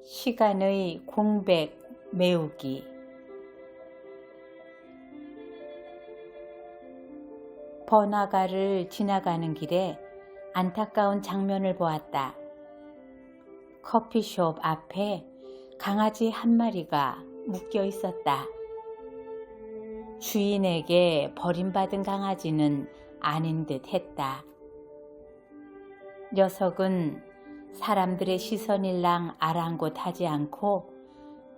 시간의 공백 메우기. 번화가를 지나가는 길에 안타까운 장면을 보았다. 커피숍 앞에 강아지 한 마리가 묶여 있었다. 주인에게 버림받은 강아지는 아닌 듯 했다. 녀석은 사람들의 시선일랑 아랑곳하지 않고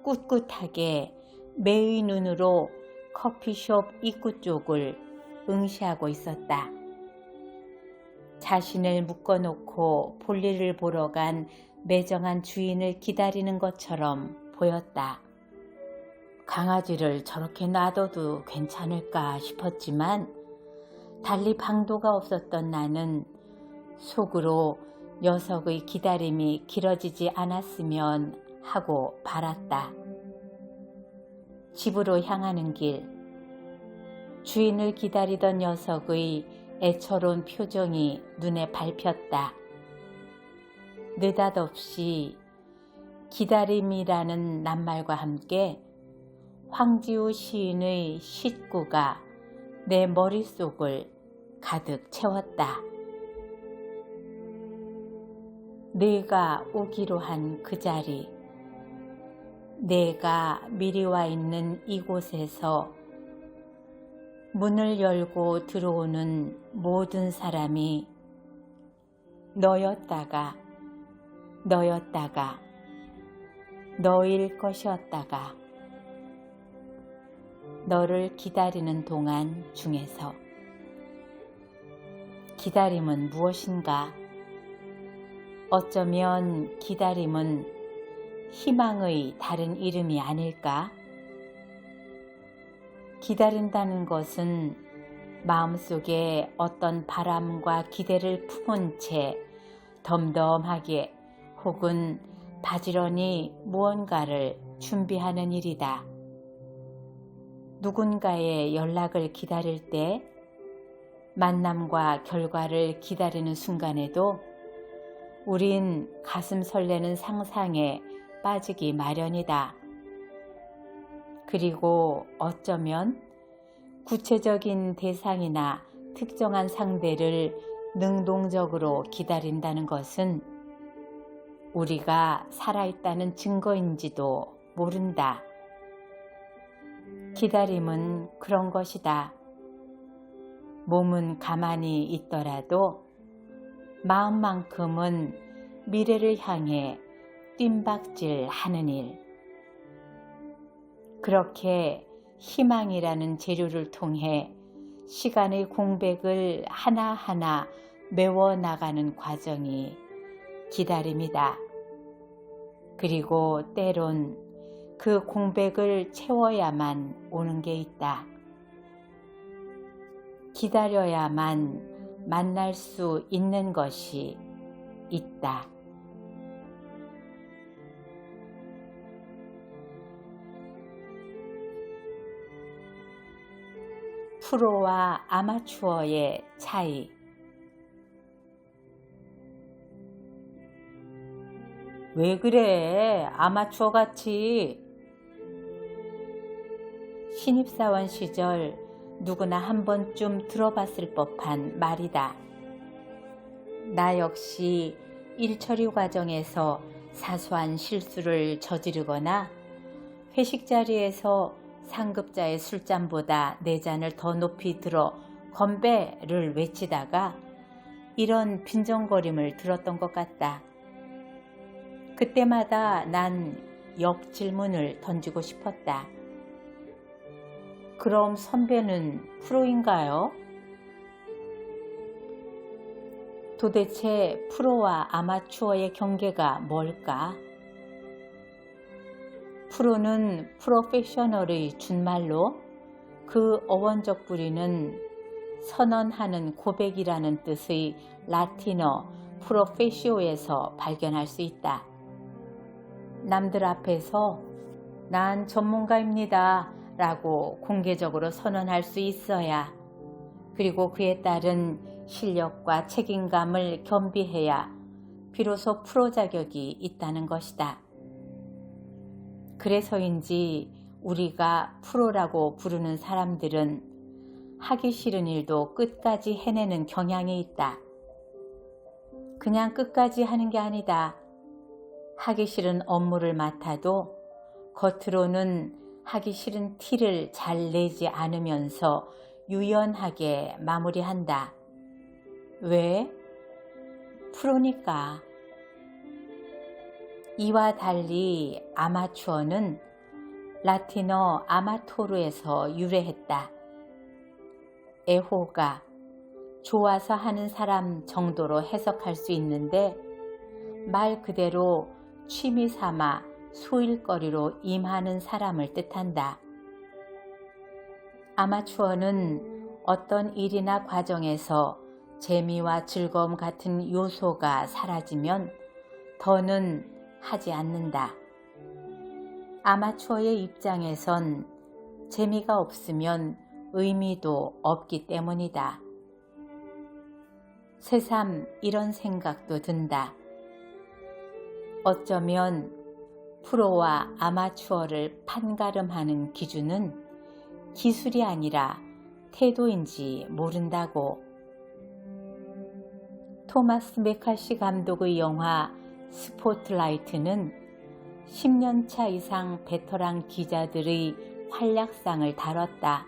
꿋꿋하게 매의 눈으로 커피숍 입구 쪽을 응시하고 있었다. 자신을 묶어놓고 볼일을 보러 간 매정한 주인을 기다리는 것처럼 보였다. 강아지를 저렇게 놔둬도 괜찮을까 싶었지만 달리 방도가 없었던 나는 속으로 녀석의 기다림이 길어지지 않았으면 하고 바랐다. 집으로 향하는 길, 주인을 기다리던 녀석의 애처로운 표정이 눈에 밟혔다. 느닷없이 기다림이라는 낱말과 함께 황지우 시인의 시구가 내 머릿속을 가득 채웠다. 내가 오기로 한 그 자리, 내가 미리 와 있는 이곳에서 문을 열고 들어오는 모든 사람이 너였다가 너일 것이었다가 너를 기다리는 동안 중에서. 기다림은 무엇인가? 어쩌면 기다림은 희망의 다른 이름이 아닐까? 기다린다는 것은 마음속에 어떤 바람과 기대를 품은 채 덤덤하게 혹은 바지런히 무언가를 준비하는 일이다. 누군가의 연락을 기다릴 때, 만남과 결과를 기다리는 순간에도 우린 가슴 설레는 상상에 빠지기 마련이다. 그리고 어쩌면 구체적인 대상이나 특정한 상대를 능동적으로 기다린다는 것은 우리가 살아있다는 증거인지도 모른다. 기다림은 그런 것이다. 몸은 가만히 있더라도 마음만큼은 미래를 향해 뜀박질 하는 일. 그렇게 희망이라는 재료를 통해 시간의 공백을 하나하나 메워나가는 과정이 기다림이다. 그리고 때론 그 공백을 채워야만 오는 게 있다. 기다려야만 만날 수 있는 것이 있다. 프로와 아마추어의 차이. 왜 그래? 아마추어 같이. 신입사원 시절 누구나 한 번쯤 들어봤을 법한 말이다. 나 역시 일 처리 과정에서 사소한 실수를 저지르거나 회식 자리에서 상급자의 술잔보다 네 잔을 더 높이 들어 건배를 외치다가 이런 빈정거림을 들었던 것 같다. 그때마다 난 역질문을 던지고 싶었다. 그럼 선배는 프로인가요? 도대체 프로와 아마추어의 경계가 뭘까? 프로는 프로페셔널의 준말로 그 어원적 뿌리는 선언하는 고백이라는 뜻의 라틴어 프로페시오에서 발견할 수 있다. 남들 앞에서 난 전문가입니다 라고 공개적으로 선언할 수 있어야, 그리고 그에 따른 실력과 책임감을 겸비해야 비로소 프로 자격이 있다는 것이다. 그래서인지 우리가 프로라고 부르는 사람들은 하기 싫은 일도 끝까지 해내는 경향이 있다. 그냥 끝까지 하는 게 아니다. 하기 싫은 업무를 맡아도 겉으로는 하기 싫은 티를 잘 내지 않으면서 유연하게 마무리한다. 왜? 프로니까. 이와 달리 아마추어는 라틴어 아마토르에서 유래했다. 애호가, 좋아서 하는 사람 정도로 해석할 수 있는데 말 그대로 취미 삼아 소일거리로 임하는 사람을 뜻한다. 아마추어는 어떤 일이나 과정에서 재미와 즐거움 같은 요소가 사라지면 더는 하지 않는다. 아마추어의 입장에선 재미가 없으면 의미도 없기 때문이다. 새삼 이런 생각도 든다. 어쩌면 프로와 아마추어를 판가름하는 기준은 기술이 아니라 태도인지 모른다고. 토마스 메카시 감독의 영화 스포트라이트는 10년차 이상 베테랑 기자들의 활약상을 다뤘다.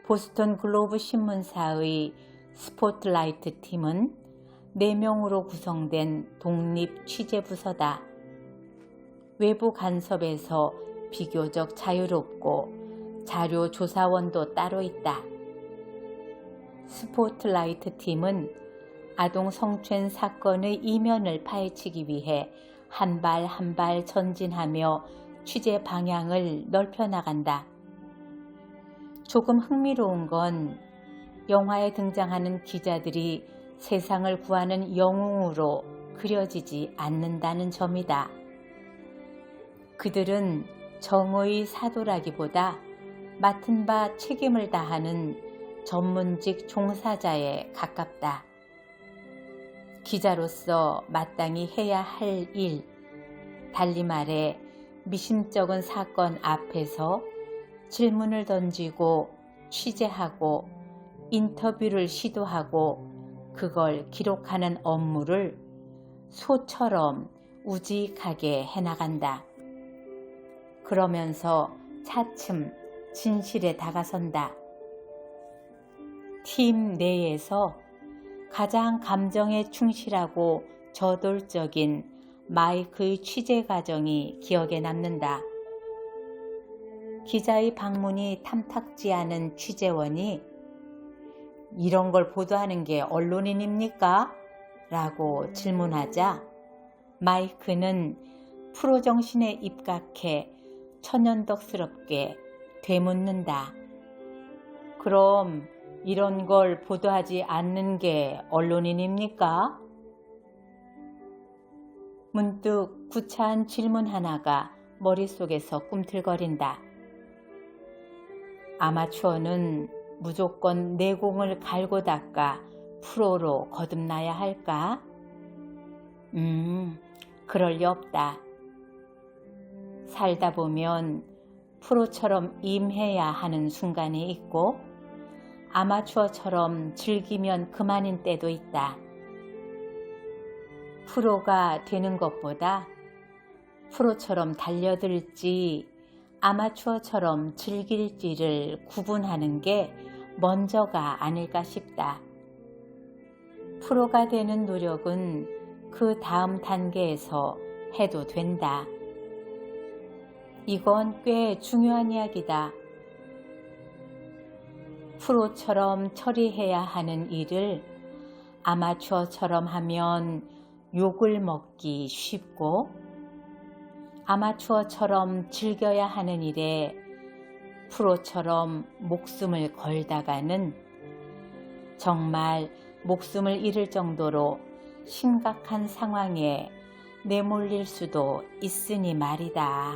보스턴 글로브 신문사의 스포트라이트 팀은 4명으로 구성된 독립 취재부서다. 외부 간섭에서 비교적 자유롭고 자료 조사원도 따로 있다. 스포트라이트 팀은 아동 성추행 사건의 이면을 파헤치기 위해 한 발 한 발 전진하며 취재 방향을 넓혀나간다. 조금 흥미로운 건 영화에 등장하는 기자들이 세상을 구하는 영웅으로 그려지지 않는다는 점이다. 그들은 정의의 사도라기보다 맡은 바 책임을 다하는 전문직 종사자에 가깝다. 기자로서 마땅히 해야 할 일, 달리 말해 미심쩍은 사건 앞에서 질문을 던지고 취재하고 인터뷰를 시도하고 그걸 기록하는 업무를 소처럼 우직하게 해나간다. 그러면서 차츰 진실에 다가선다. 팀 내에서 가장 감정에 충실하고 저돌적인 마이크의 취재 과정이 기억에 남는다. 기자의 방문이 탐탁지 않은 취재원이 이런 걸 보도하는 게 언론인입니까? 라고 질문하자 마이크는 프로 정신에 입각해 천연덕스럽게 되묻는다. 그럼 이런 걸 보도하지 않는 게 언론인입니까? 문득 구차한 질문 하나가 머릿속에서 꿈틀거린다. 아마추어는 무조건 내공을 갈고 닦아 프로로 거듭나야 할까? 그럴 리 없다. 살다 보면 프로처럼 임해야 하는 순간이 있고 아마추어처럼 즐기면 그만인 때도 있다. 프로가 되는 것보다 프로처럼 달려들지 아마추어처럼 즐길지를 구분하는 게 먼저가 아닐까 싶다. 프로가 되는 노력은 그 다음 단계에서 해도 된다. 이건 꽤 중요한 이야기다. 프로처럼 처리해야 하는 일을 아마추어처럼 하면 욕을 먹기 쉽고 아마추어처럼 즐겨야 하는 일에 프로처럼 목숨을 걸다가는 정말 목숨을 잃을 정도로 심각한 상황에 내몰릴 수도 있으니 말이다.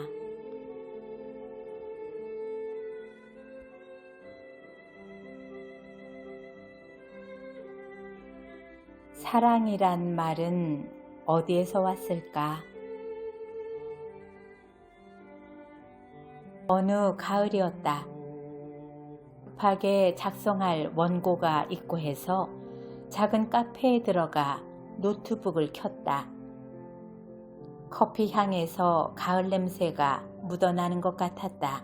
사랑이란 말은 어디에서 왔을까? 어느 가을이었다. 급하게 작성할 원고가 있고 해서 작은 카페에 들어가 노트북을 켰다. 커피 향에서 가을 냄새가 묻어나는 것 같았다.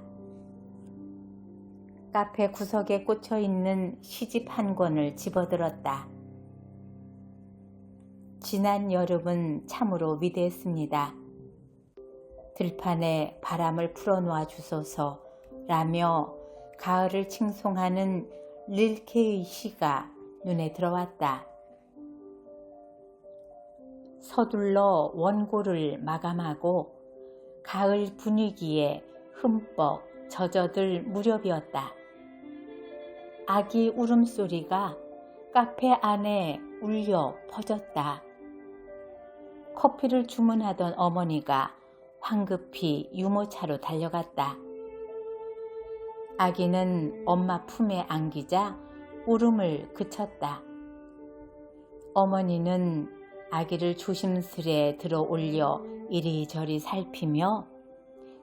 카페 구석에 꽂혀 있는 시집 한 권을 집어들었다. 지난 여름은 참으로 위대했습니다. 들판에 바람을 풀어놓아 주소서 라며 가을을 칭송하는 릴케의 시가 눈에 들어왔다. 서둘러 원고를 마감하고 가을 분위기에 흠뻑 젖어들 무렵이었다. 아기 울음소리가 카페 안에 울려 퍼졌다. 커피를 주문하던 어머니가 황급히 유모차로 달려갔다. 아기는 엄마 품에 안기자 울음을 그쳤다. 어머니는 아기를 조심스레 들어 올려 이리저리 살피며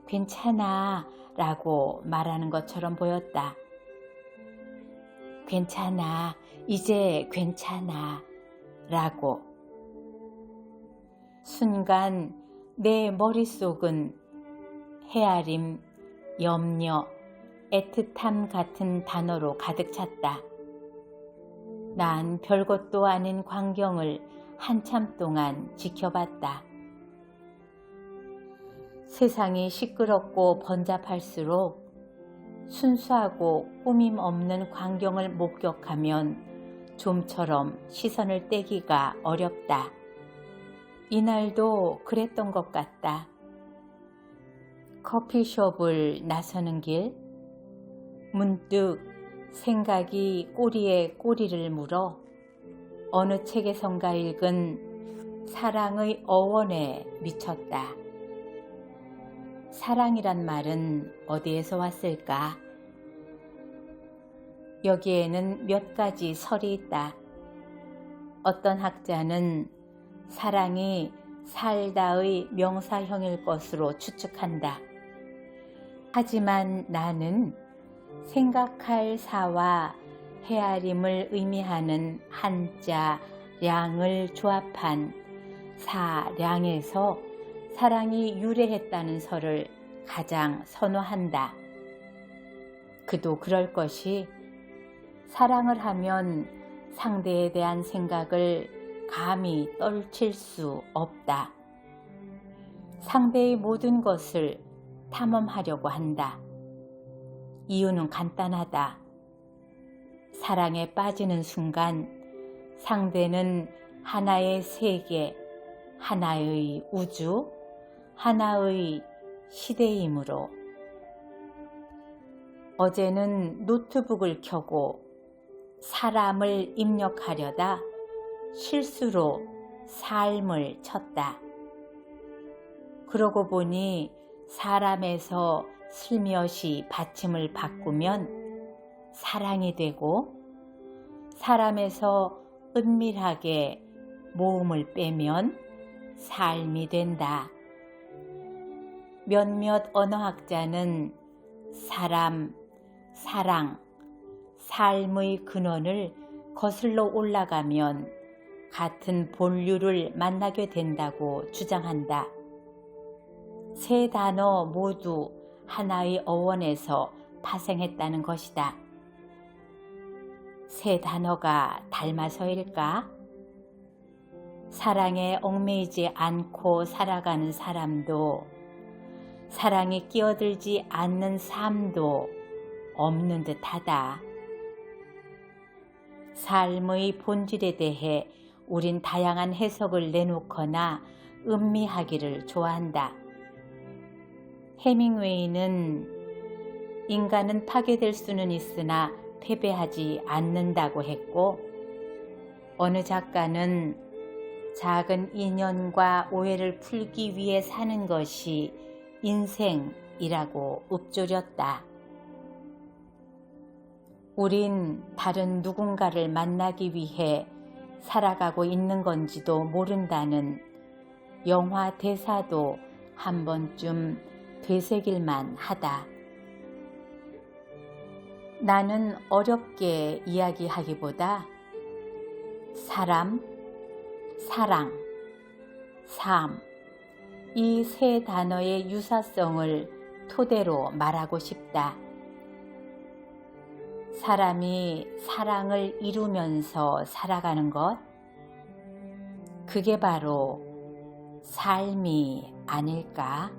괜찮아 라고 말하는 것처럼 보였다. 괜찮아, 이제 괜찮아 라고. 순간 내 머릿속은 헤아림, 염려, 애틋함 같은 단어로 가득 찼다. 난 별것도 아닌 광경을 한참 동안 지켜봤다. 세상이 시끄럽고 번잡할수록 순수하고 꾸밈 없는 광경을 목격하면 좀처럼 시선을 떼기가 어렵다. 이날도 그랬던 것 같다. 커피숍을 나서는 길, 문득 생각이 꼬리에 꼬리를 물어 어느 책에선가 읽은 사랑의 어원에 미쳤다. 사랑이란 말은 어디에서 왔을까? 여기에는 몇 가지 설이 있다. 어떤 학자는 사랑이 살다의 명사형일 것으로 추측한다. 하지만 나는 생각할 사와 헤아림을 의미하는 한자 량을 조합한 사량에서 사랑이 유래했다는 설을 가장 선호한다. 그도 그럴 것이 사랑을 하면 상대에 대한 생각을 감히 떨칠 수 없다. 상대의 모든 것을 탐험하려고 한다. 이유는 간단하다. 사랑에 빠지는 순간 상대는 하나의 세계, 하나의 우주, 하나의 시대이므로. 어제는 노트북을 켜고 사람을 입력하려다 실수로 삶을 쳤다. 그러고 보니 사람에서 슬며시 받침을 바꾸면 사랑이 되고 사람에서 은밀하게 모음을 빼면 삶이 된다. 몇몇 언어학자는 사람, 사랑, 삶의 근원을 거슬러 올라가면 같은 본류를 만나게 된다고 주장한다. 세 단어 모두 하나의 어원에서 파생했다는 것이다. 세 단어가 닮아서일까? 사랑에 얽매이지 않고 살아가는 사람도 사랑에 끼어들지 않는 삶도 없는 듯하다. 삶의 본질에 대해 우린 다양한 해석을 내놓거나 음미하기를 좋아한다. 해밍웨이는 인간은 파괴될 수는 있으나 패배하지 않는다고 했고, 어느 작가는 작은 인연과 오해를 풀기 위해 사는 것이 인생이라고 읊조렸다. 우린 다른 누군가를 만나기 위해 살아가고 있는 건지도 모른다는 영화 대사도 한 번쯤 되새길만 하다. 나는 어렵게 이야기하기보다 사람, 사랑, 삶, 이 세 단어의 유사성을 토대로 말하고 싶다. 사람이 사랑을 이루면서 살아가는 것, 그게 바로 삶이 아닐까?